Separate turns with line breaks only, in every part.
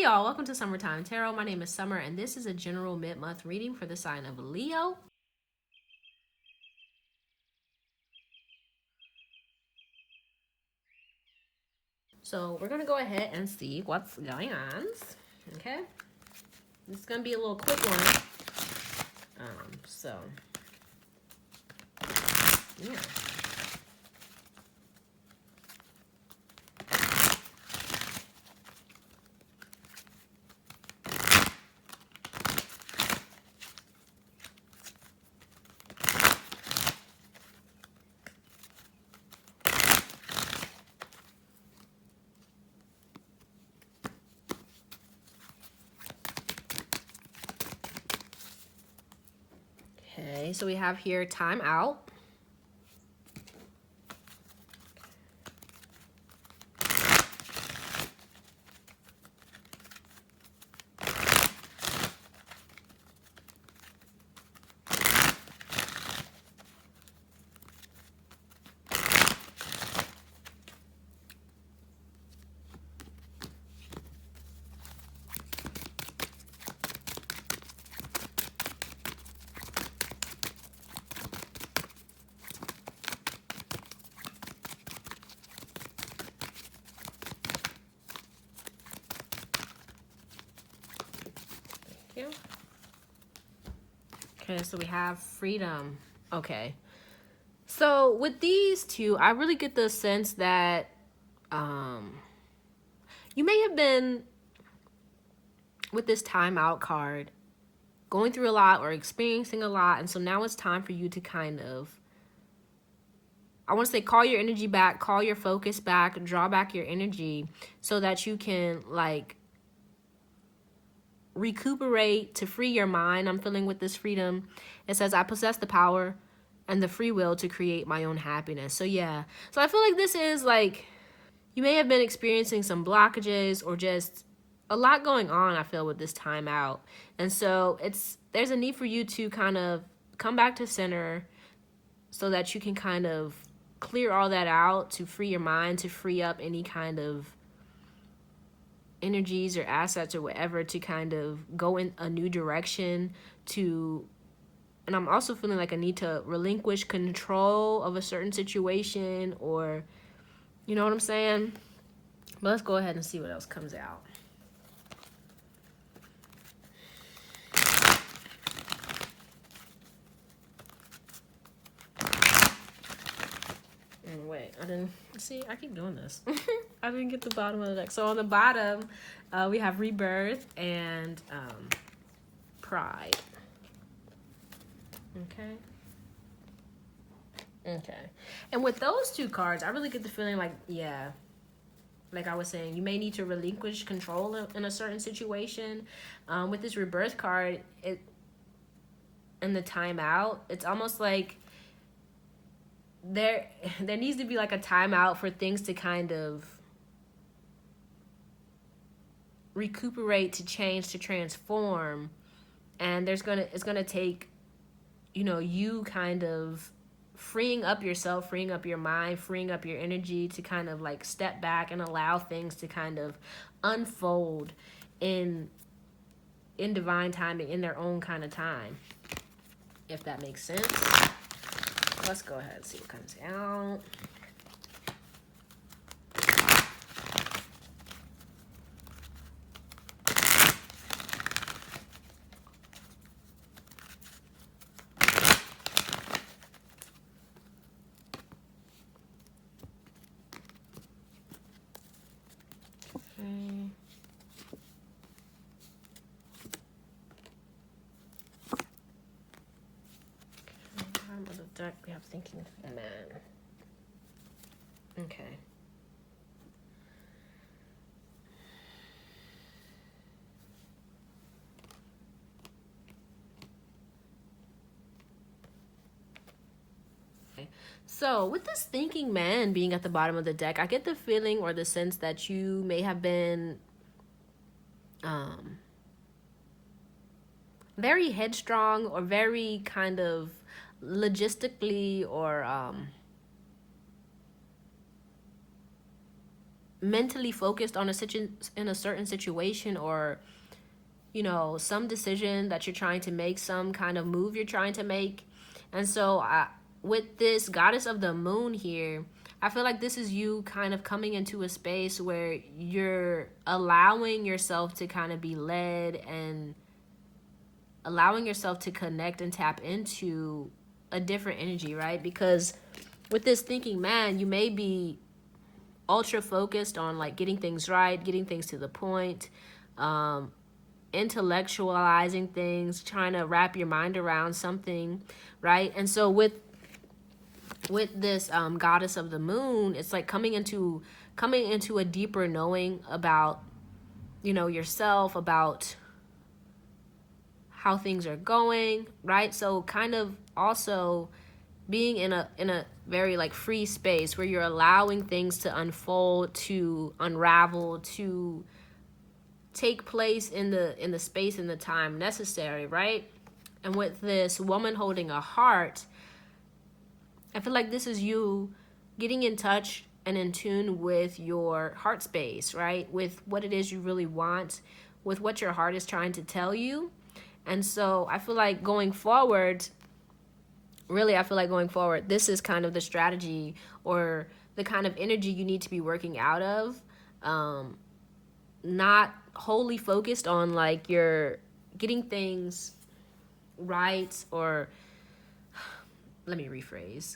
y'all, welcome to Summertime Tarot. My name is Summer and this is a general mid-month reading for the sign of Leo. So we're gonna go ahead and see what's going on. Okay, this is gonna be a little quick one. Yeah. Okay, so we have here time out. Okay, so we have freedom. Okay. So with these two, I really get the sense that you may have been, with this timeout card, going through a lot or experiencing a lot. And so now it's time for you to kind of, I want to say, call your energy back, call your focus back, draw back your energy so that you can like recuperate, to free your mind. I'm feeling with this freedom. It says, I possess the power and the free will to create my own happiness. So yeah. So I feel like this is like, you may have been experiencing some blockages or just a lot going on, I feel, with this time out. And so there's a need for you to kind of come back to center so that you can kind of clear all that out, to free your mind, to free up any kind of energies or assets or whatever, to kind of go in a new direction. And I'm also feeling like I need to relinquish control of a certain situation, or you know what I'm saying? But let's go ahead and see what else comes out. Wait, I didn't see. I keep doing this. I didn't get the bottom of the deck. So on the bottom, we have rebirth and pride. Okay. And with those two cards, I really get the feeling like, yeah, like I was saying, you may need to relinquish control in a certain situation. With this rebirth card, and the timeout, it's almost like there needs to be like a timeout for things to kind of recuperate, to change, to transform. And it's gonna take, you kind of freeing up yourself, freeing up your mind, freeing up your energy to kind of like step back and allow things to kind of unfold in divine timing, in their own kind of time, if that makes sense. Let's go ahead and see what comes out. Okay. Bottom of the deck, we have thinking man. Okay. So with this thinking man being at the bottom of the deck, I get the feeling or the sense that you may have been very headstrong, or very kind of logistically, or mentally focused on in a certain situation, or some decision that you're trying to make, some kind of move you're trying to make. And so with this goddess of the moon here, I feel like this is you kind of coming into a space where you're allowing yourself to kind of be led, and allowing yourself to connect and tap into a different energy, right? Because with this thinking man, you may be ultra focused on like getting things right, getting things to the point, intellectualizing things, trying to wrap your mind around something, right? And so with this goddess of the moon, it's like coming into a deeper knowing about yourself, about how things are going, right? So kind of also being in a very like free space where you're allowing things to unfold, to unravel, to take place in the space and the time necessary, right? And with this woman holding a heart, I feel like this is you getting in touch and in tune with your heart space, right? With what it is you really want, with what your heart is trying to tell you. And so I feel like going forward, this is kind of the strategy or the kind of energy you need to be working out of. Not wholly focused on like you're getting things right, or let me rephrase.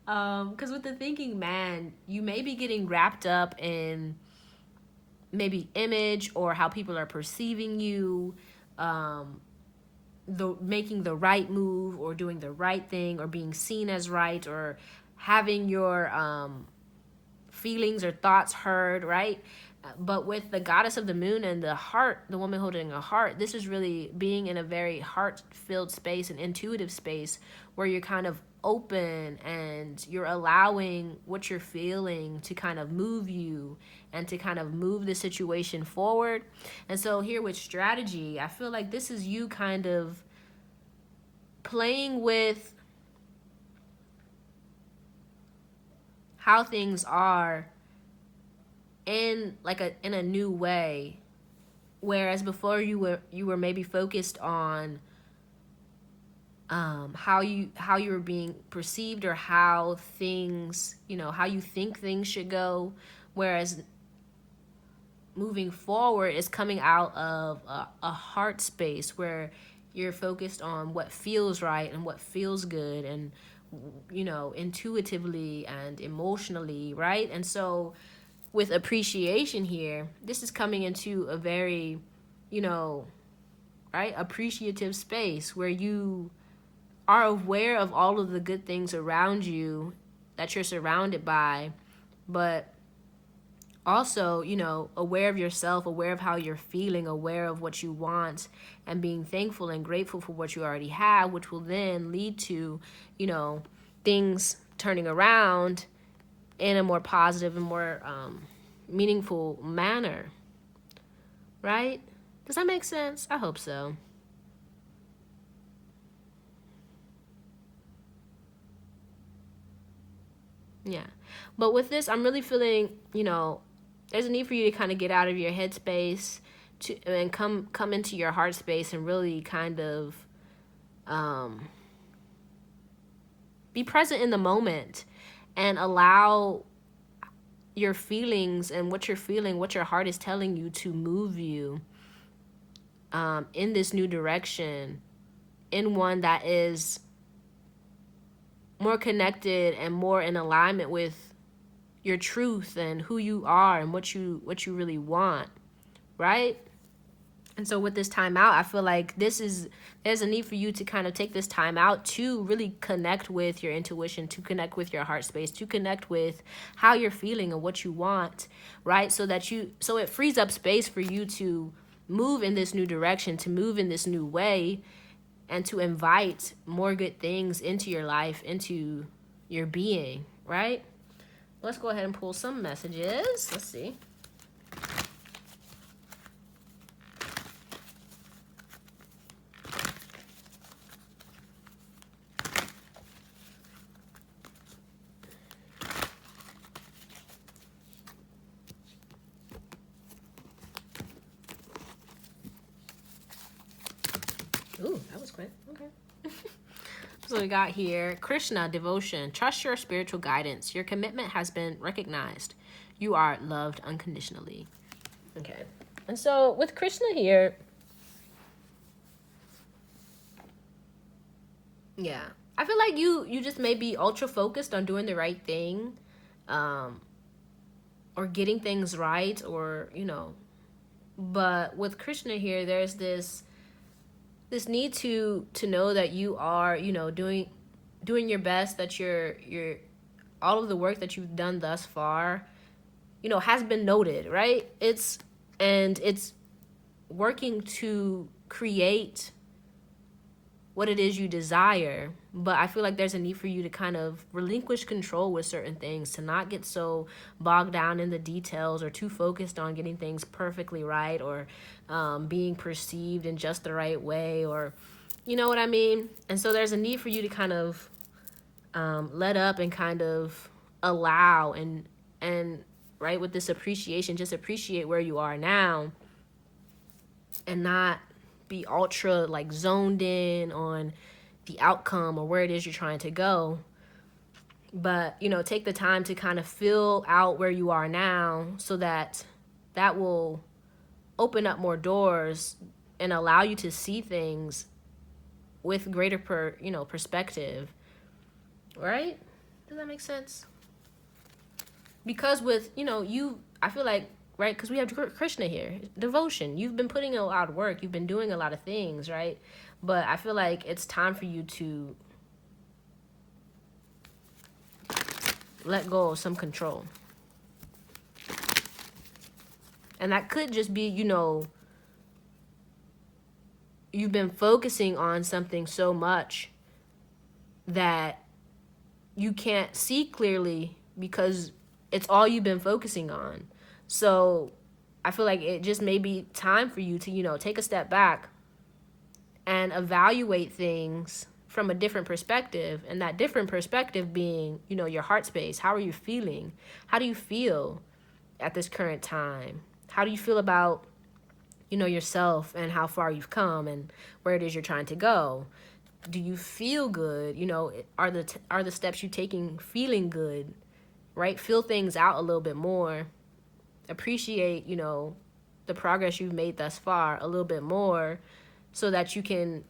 Because with the thinking man, you may be getting wrapped up in maybe image or how people are perceiving you, making the right move or doing the right thing or being seen as right, or having your feelings or thoughts heard, right? But with the goddess of the moon and the heart, the woman holding a heart, this is really being in a very heart-filled space, an intuitive space where you're kind of open and you're allowing what you're feeling to kind of move you and to kind of move the situation forward. And so here with strategy, I feel like this is you kind of playing with how things are in a new way, whereas before you were maybe focused on how you were being perceived, or how things, how you think things should go, whereas moving forward is coming out of a heart space where you're focused on what feels right and what feels good, and intuitively and emotionally, right? And so with appreciation here, this is coming into a very, right, appreciative space where you are aware of all of the good things around you that you're surrounded by, but also, aware of yourself, aware of how you're feeling, aware of what you want, and being thankful and grateful for what you already have, which will then lead to, things turning around in a more positive and more meaningful manner, right? Does that make sense? I hope so. Yeah. But with this, I'm really feeling, there's a need for you to kind of get out of your headspace and come into your heart space and really kind of be present in the moment and allow your feelings and what you're feeling, what your heart is telling you, to move you in this new direction, in one that is more connected and more in alignment with your truth and who you are and what you really want, right? And so with this time out, I feel like there's a need for you to kind of take this time out to really connect with your intuition, to connect with your heart space, to connect with how you're feeling and what you want, right? So it frees up space for you to move in this new direction, to move in this new way, and to invite more good things into your life, into your being, right? Let's go ahead and pull some messages. Let's see. Ooh, that was quick. Okay. So we got here, Krishna, devotion. Trust your spiritual guidance. Your commitment has been recognized. You are loved unconditionally. Okay. And so with Krishna here, yeah, I feel like you just may be ultra focused on doing the right thing, or getting things right, or, you know. But with Krishna here, there's this need to know that you are, you know, doing your best, that you're all of the work that you've done thus far, you know, has been noted, right? It's working to create what it is you desire. But I feel like there's a need for you to kind of relinquish control with certain things, to not get so bogged down in the details or too focused on getting things perfectly right, or being perceived in just the right way, or, you know what I mean? And so there's a need for you to kind of let up and kind of allow and right, with this appreciation, just appreciate where you are now, and not be ultra like zoned in on the outcome or where it is you're trying to go. But, you know, take the time to kind of fill out where you are now, so that will open up more doors and allow you to see things with greater perspective. Right? Does that make sense? Because with, you know, I feel like, right, because we have Krishna here, devotion. You've been putting in a lot of work. You've been doing a lot of things, right? But I feel like it's time for you to let go of some control. And that could just be, you know, you've been focusing on something so much that you can't see clearly because it's all you've been focusing on. So I feel like it just may be time for you to, you know, take a step back and evaluate things from a different perspective. And that different perspective being, you know, your heart space. How are you feeling? How do you feel at this current time? How do you feel about, you know, yourself and how far you've come and where it is you're trying to go? Do you feel good? You know, are the steps you're taking feeling good? Right? Feel things out a little bit more. Appreciate, you know, the progress you've made thus far a little bit more, so that you can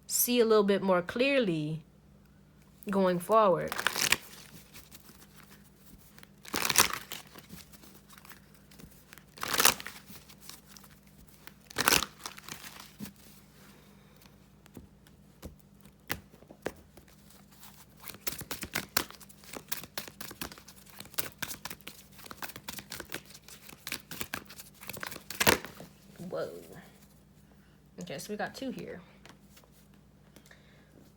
see a little bit more clearly going forward. Whoa. Okay, so we got two here.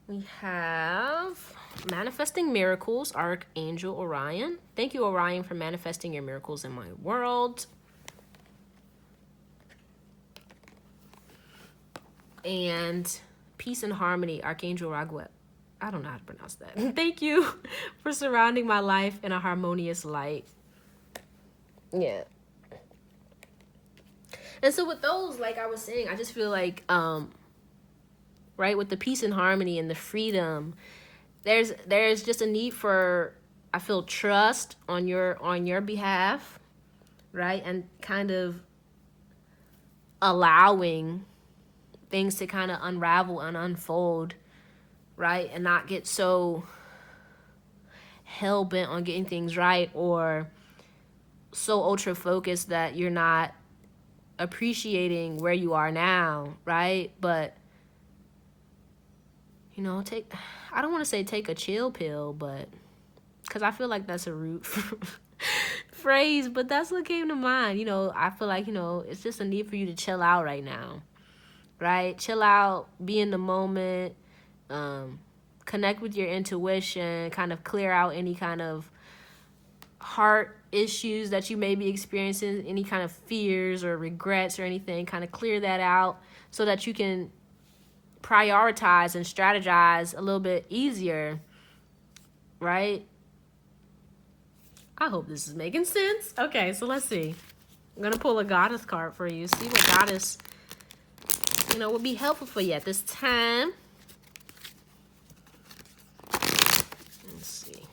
We have Manifesting Miracles, Archangel Orion. Thank you, Orion, for manifesting your miracles in my world. And Peace and Harmony, Archangel Raguel. I don't know how to pronounce that. Thank you for surrounding my life in a harmonious light. Yeah. And so with those, like I was saying, I just feel like, right, with the peace and harmony and the freedom, there's just a need for, I feel, trust on your behalf, right? And kind of allowing things to kind of unravel and unfold, right? And not get so hell-bent on getting things right, or so ultra focused that you're not appreciating where you are now, right? But, you know, I don't want to say take a chill pill, but because I feel like that's a rude phrase, but that's what came to mind. You know, I feel like, you know, it's just a need for you to chill out right now, right? Chill out, be in the moment, connect with your intuition, kind of clear out any kind of heart issues that you may be experiencing, any kind of fears or regrets or anything. Kind of clear that out so that you can prioritize and strategize a little bit easier, right? I hope this is making sense. Okay, so let's see. I'm gonna pull a goddess card for you. See what goddess you know, would be helpful for you at this time. Let's see.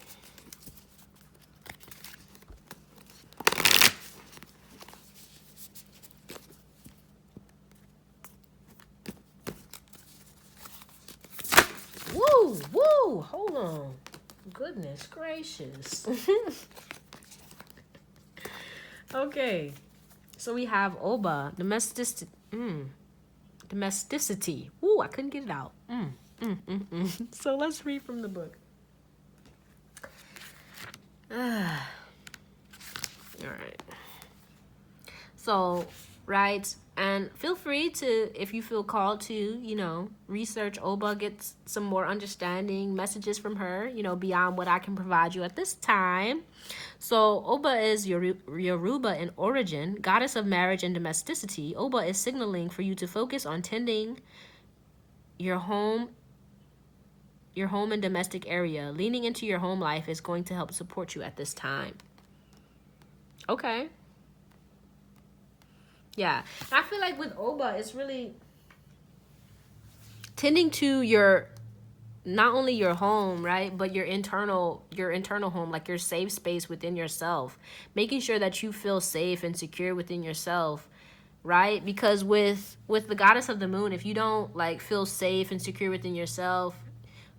Woo, woo, hold on. Goodness gracious. Okay, so we have Oba, domesticity. Domesticity. Ooh, I couldn't get it out. So let's read from the book. All right. So, right, and feel free to, if you feel called to, you know, research Oba, get some more understanding messages from her, you know, beyond what I can provide you at this time. So Oba is Yoruba in origin, goddess of marriage and domesticity. Oba is signaling for you to focus on tending your home and domestic area. Leaning into your home life is going to help support you at this time. Okay. Yeah. I feel like with Oba, it's really tending to your, not only your home, right, but your internal home, like your safe space within yourself, making sure that you feel safe and secure within yourself, right? Because with the goddess of the moon, if you don't like feel safe and secure within yourself,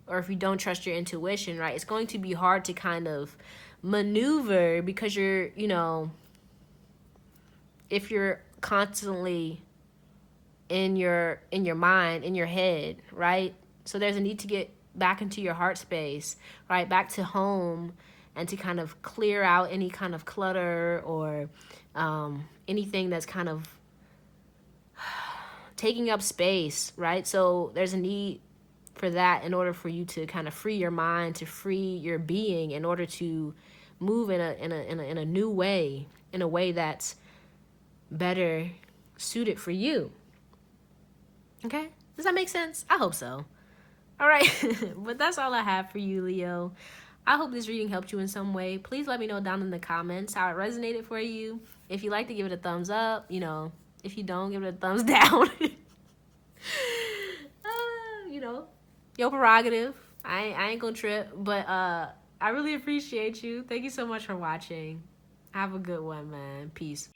or if you don't trust your intuition, right, it's going to be hard to kind of maneuver, because you're, you know, if you're constantly in your mind, in your head, right? So there's a need to get back into your heart space, right? Back to home, and to kind of clear out any kind of clutter or anything that's kind of taking up space, right? So there's a need for that in order for you to kind of free your mind, to free your being, in order to move in a new way, in a way that's better suited for you. Okay? Does that make sense? I hope so. All right. But that's all I have for you, Leo. I hope this reading helped you in some way. Please let me know down in the comments how it resonated for you. If you like to give it a thumbs up, you know, if you don't, give it a thumbs down. You know, your prerogative. I ain't gonna trip. But I really appreciate you. Thank you so much for watching. Have a good one, man. Peace.